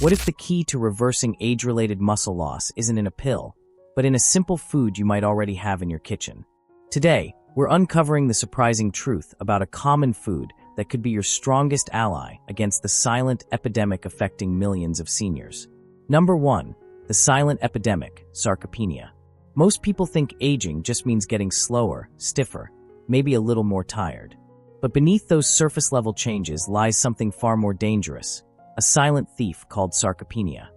What if the key to reversing age-related muscle loss isn't in a pill, but in a simple food you might already have in your kitchen? Today, we're uncovering the surprising truth about a common food that could be your strongest ally against the silent epidemic affecting millions of seniors. Number 1. The silent epidemic, sarcopenia. Most people think aging just means getting slower, stiffer, maybe a little more tired. But beneath those surface-level changes lies something far more dangerous, a silent thief called sarcopenia.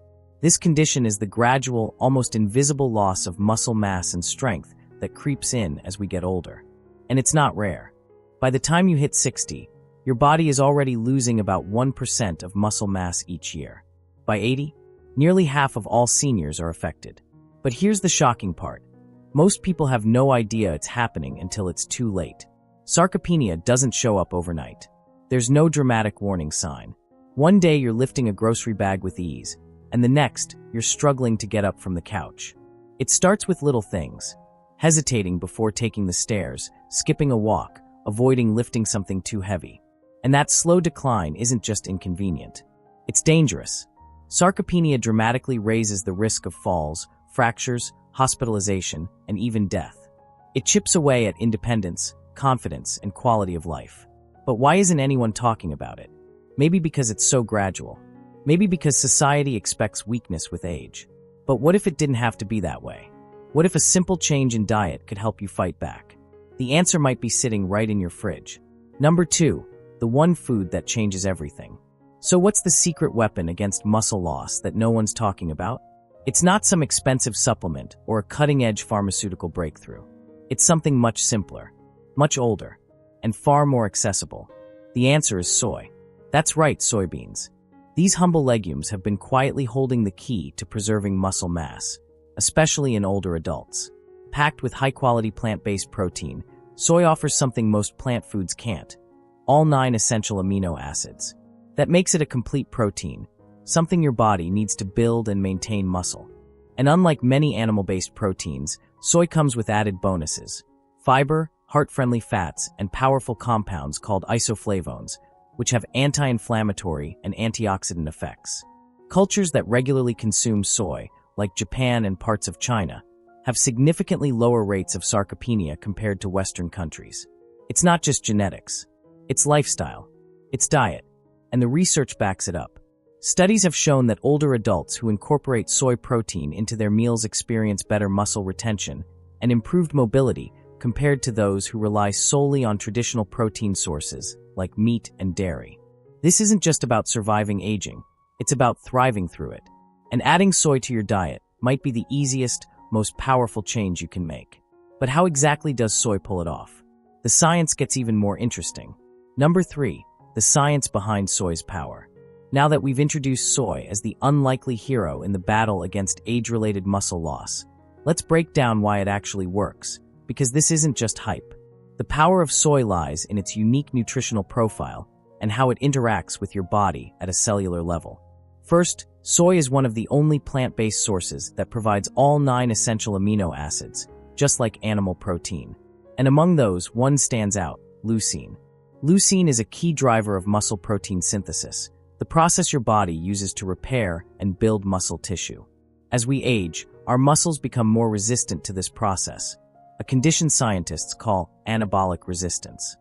This condition is the gradual, almost invisible loss of muscle mass and strength that creeps in as we get older. And it's not rare. By the time you hit 60, your body is already losing about 1% of muscle mass each year. By 80, nearly half of all seniors are affected. But here's the shocking part. Most people have no idea it's happening until it's too late. Sarcopenia doesn't show up overnight. There's no dramatic warning sign. One day you're lifting a grocery bag with ease, and the next, you're struggling to get up from the couch. It starts with little things. Hesitating before taking the stairs, skipping a walk, avoiding lifting something too heavy. And that slow decline isn't just inconvenient. It's dangerous. Sarcopenia dramatically raises the risk of falls, fractures, hospitalization, and even death. It chips away at independence, confidence, and quality of life. But why isn't anyone talking about it? Maybe because it's so gradual. Maybe because society expects weakness with age. But what if it didn't have to be that way? What if a simple change in diet could help you fight back? The answer might be sitting right in your fridge. Number 2, the one food that changes everything. So what's the secret weapon against muscle loss that no one's talking about? It's not some expensive supplement or a cutting-edge pharmaceutical breakthrough. It's something much simpler, much older, and far more accessible. The answer is soy. That's right, soybeans. These humble legumes have been quietly holding the key to preserving muscle mass, especially in older adults. Packed with high-quality plant-based protein, soy offers something most plant foods can't: all 9 essential amino acids. That makes it a complete protein, something your body needs to build and maintain muscle. And unlike many animal-based proteins, soy comes with added bonuses: fiber, heart-friendly fats, and powerful compounds called isoflavones, which have anti-inflammatory and antioxidant effects. Cultures that regularly consume soy, like Japan and parts of China, have significantly lower rates of sarcopenia compared to Western countries. It's not just genetics. It's lifestyle. It's diet. And the research backs it up. Studies have shown that older adults who incorporate soy protein into their meals experience better muscle retention and improved mobility compared to those who rely solely on traditional protein sources like meat and dairy. This isn't just about surviving aging. It's about thriving through it. And adding soy to your diet might be the easiest, most powerful change you can make. But how exactly does soy pull it off? The science gets even more interesting. Number 3, the science behind soy's power. Now that we've introduced soy as the unlikely hero in the battle against age-related muscle loss, let's break down why it actually works, because this isn't just hype. The power of soy lies in its unique nutritional profile and how it interacts with your body at a cellular level. First, soy is one of the only plant-based sources that provides all 9 essential amino acids, just like animal protein. And among those, one stands out: leucine. Leucine is a key driver of muscle protein synthesis, the process your body uses to repair and build muscle tissue. As we age, our muscles become more resistant to this process, a condition scientists call anabolic resistance.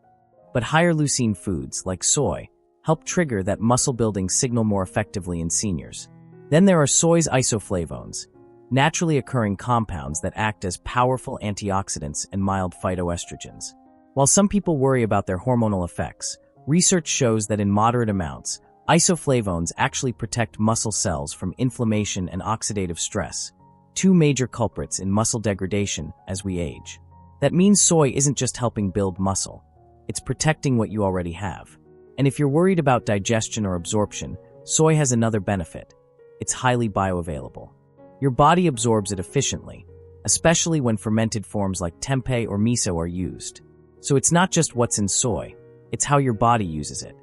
But higher leucine foods, like soy, help trigger that muscle-building signal more effectively in seniors. Then there are soy's isoflavones, naturally occurring compounds that act as powerful antioxidants and mild phytoestrogens. While some people worry about their hormonal effects, research shows that in moderate amounts, isoflavones actually protect muscle cells from inflammation and oxidative stress, 2 major culprits in muscle degradation as we age. That means soy isn't just helping build muscle, it's protecting what you already have. And if you're worried about digestion or absorption, soy has another benefit: it's highly bioavailable. Your body absorbs it efficiently, especially when fermented forms like tempeh or miso are used. So it's not just what's in soy, it's how your body uses it.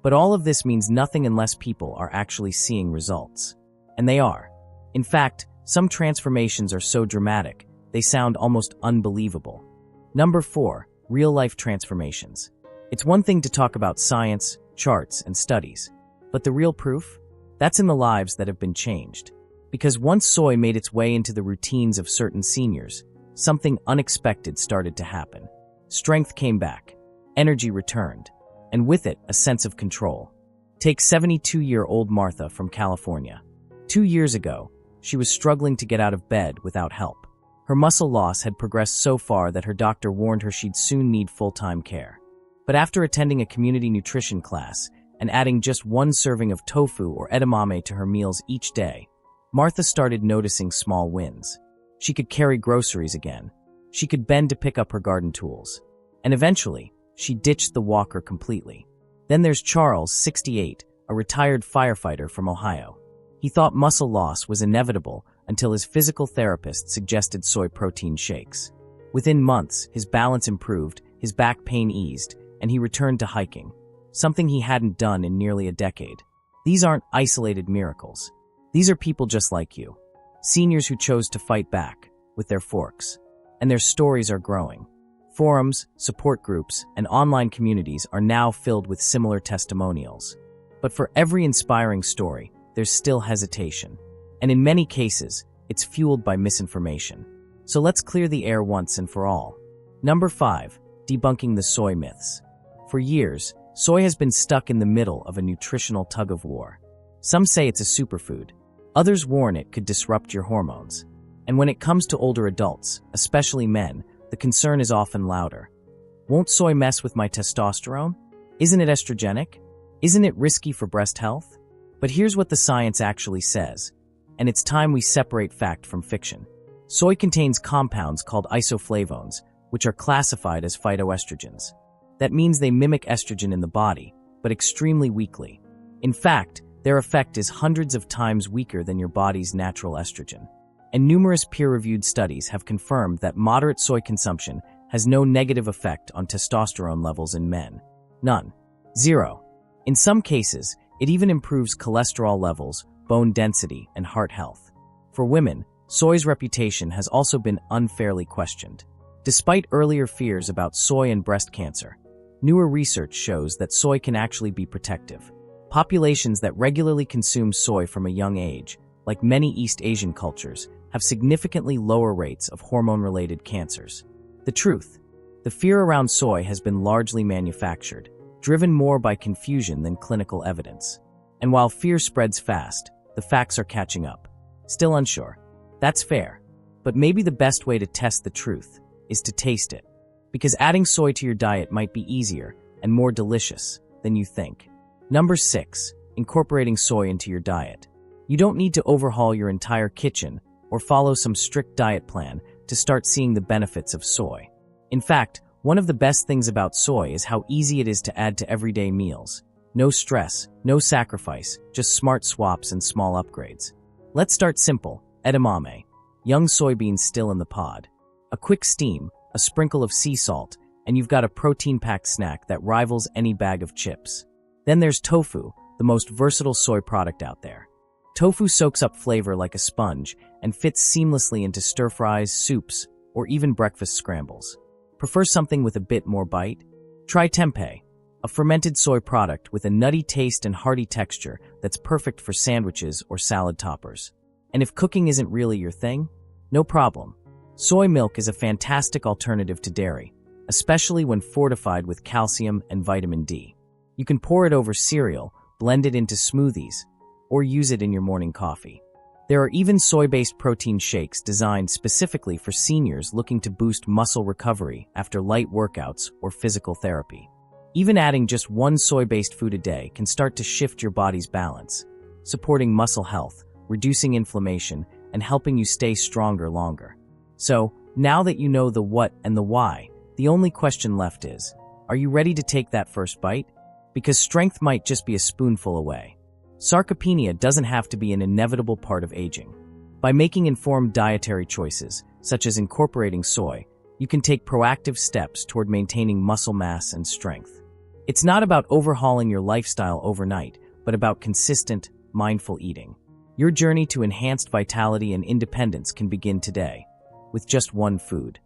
But all of this means nothing unless people are actually seeing results. And they are. In fact, some transformations are so dramatic, they sound almost unbelievable. Number 4, real-life transformations. It's one thing to talk about science, charts, and studies. But the real proof? That's in the lives that have been changed. Because once soy made its way into the routines of certain seniors, something unexpected started to happen. Strength came back, energy returned, and with it, a sense of control. Take 72-year-old Martha from California. 2 years ago, she was struggling to get out of bed without help. Her muscle loss had progressed so far that her doctor warned her she'd soon need full-time care. But after attending a community nutrition class and adding just 1 serving of tofu or edamame to her meals each day, Martha started noticing small wins. She could carry groceries again. She could bend to pick up her garden tools. And eventually, she ditched the walker completely. Then there's Charles, 68, a retired firefighter from Ohio. He thought muscle loss was inevitable until his physical therapist suggested soy protein shakes. Within months, his balance improved, his back pain eased, and he returned to hiking, something he hadn't done in nearly a decade. These aren't isolated miracles. These are people just like you, seniors who chose to fight back with their forks, and their stories are growing. Forums, support groups, and online communities are now filled with similar testimonials. But for every inspiring story, there's still hesitation. And in many cases, it's fueled by misinformation. So let's clear the air once and for all. Number 5, debunking the soy myths. For years, soy has been stuck in the middle of a nutritional tug-of-war. Some say it's a superfood. Others warn it could disrupt your hormones. And when it comes to older adults, especially men, the concern is often louder. Won't soy mess with my testosterone? Isn't it estrogenic? Isn't it risky for breast health? But here's what the science actually says, and it's time we separate fact from fiction. Soy contains compounds called isoflavones, which are classified as phytoestrogens. That means they mimic estrogen in the body, but extremely weakly. In fact, their effect is hundreds of times weaker than your body's natural estrogen. And numerous peer-reviewed studies have confirmed that moderate soy consumption has no negative effect on testosterone levels in men. None. Zero. In some cases, it even improves cholesterol levels, bone density, and heart health. For women, soy's reputation has also been unfairly questioned. Despite earlier fears about soy and breast cancer, newer research shows that soy can actually be protective. Populations that regularly consume soy from a young age, like many East Asian cultures, have significantly lower rates of hormone-related cancers. The truth: the fear around soy has been largely manufactured, driven more by confusion than clinical evidence. And while fear spreads fast, the facts are catching up. Still unsure? That's fair. But maybe the best way to test the truth is to taste it. Because adding soy to your diet might be easier and more delicious than you think. Number 6, incorporating soy into your diet. You don't need to overhaul your entire kitchen or follow some strict diet plan to start seeing the benefits of soy. In fact, one of the best things about soy is how easy it is to add to everyday meals. No stress, no sacrifice, just smart swaps and small upgrades. Let's start simple. Edamame. Young soybeans still in the pod. A quick steam, a sprinkle of sea salt, and you've got a protein-packed snack that rivals any bag of chips. Then there's tofu, the most versatile soy product out there. Tofu soaks up flavor like a sponge and fits seamlessly into stir-fries, soups, or even breakfast scrambles. Prefer something with a bit more bite? Try tempeh, a fermented soy product with a nutty taste and hearty texture that's perfect for sandwiches or salad toppers. And if cooking isn't really your thing, no problem. Soy milk is a fantastic alternative to dairy, especially when fortified with calcium and vitamin D. You can pour it over cereal, blend it into smoothies, or use it in your morning coffee. There are even soy-based protein shakes designed specifically for seniors looking to boost muscle recovery after light workouts or physical therapy. Even adding just one soy-based food a day can start to shift your body's balance, supporting muscle health, reducing inflammation, and helping you stay stronger longer. So, now that you know the what and the why, the only question left is, are you ready to take that first bite? Because strength might just be a spoonful away. Sarcopenia doesn't have to be an inevitable part of aging. By making informed dietary choices, such as incorporating soy, you can take proactive steps toward maintaining muscle mass and strength. It's not about overhauling your lifestyle overnight, but about consistent, mindful eating. Your journey to enhanced vitality and independence can begin today, with just one food.